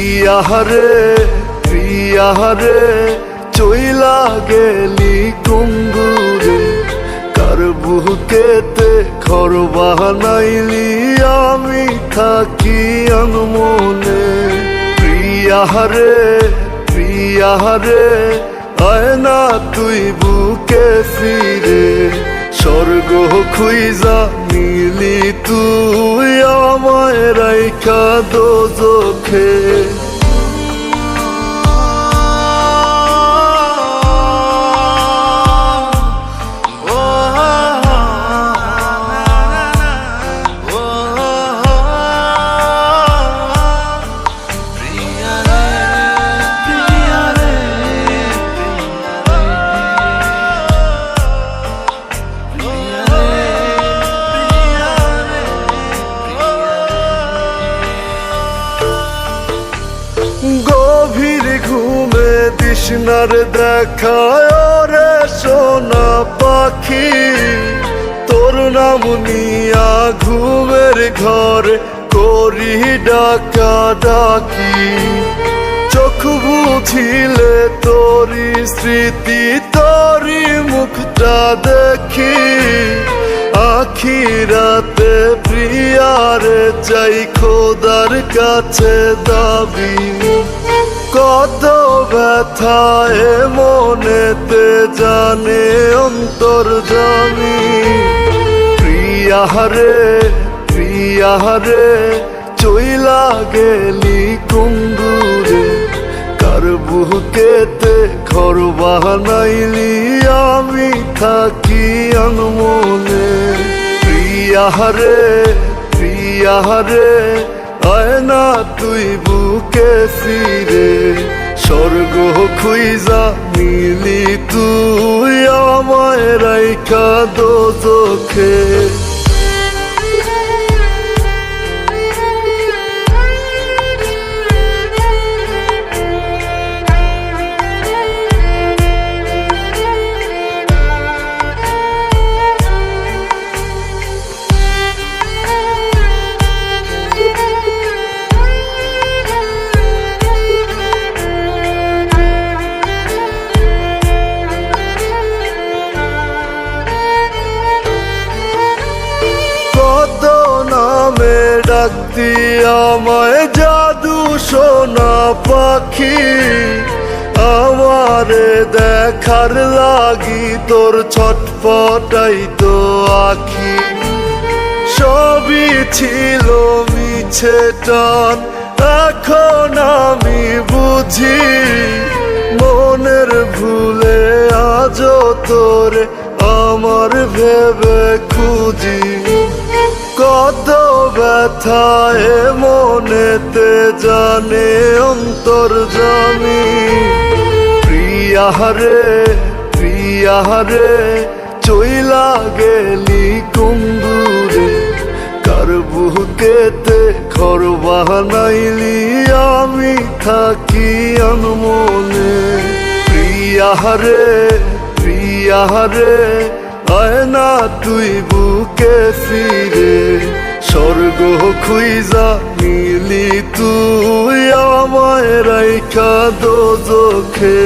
প্রিয়াহারে প্রিয়াহারে চইলা গেলি কুঙ্গুরে কার বুকেতে ঘর বানাইলি আমি থাকি আনমনে প্রিয়াহারে প্রিয়াহারে আয় না তুই বুকে ফিরে স্বর্গ খুইজা নিলি তুই আমায় রাইখা দোজখে গভীর ঘুমে তৃষ্ণার দেখায় রে সোনা পাখি তোর নাম নিয়া ঘুমের ঘরে করি ডাকা ডাকি চোখ বুঝিলে তোরি স্মৃতি তোরি মুখটা দেখি আখি রাতে প্রিয়ারে চাই খোদার কাছে দাবি কত ব্যথায় মনেতে জানে অন্তর্যামী প্রিয়াহারে প্রিয়াহারে চইলা গেলি কুঙ্গুরে কার বুকেতে ঘর বানাইলি আমি থাকি আনমনে প্রিয়াহারে প্রিয়াহারে আয় না তুই বুকে ফিরে স্বর্গ খুইজা নিলি তুই আমায় রাইখা দোজখে ডাকতি আমায় জাদু সোনা পাখি আমারে দেখার লাগি তোর ছটফটাই তো আখি সবই ছিল মিছে টান এখন আমি বুঝি মনের ভুলে আজও তোরে আমার ভেবে খুঁজি কত ব্যথায় মনেতে জানে অন্তর্যামী প্রিয়াহারে প্রিয়াহারে চইলা গেলি কুঙ্গুরে কার বুকেতে ঘর বানাইলি আমি থাকি আনমনে প্রিয়াহারে প্রিয়াহারে আয় না তুই বুকে ফিরে স্বর্গ খুইজা নিলি তুই আমায় রাইখা দোজখে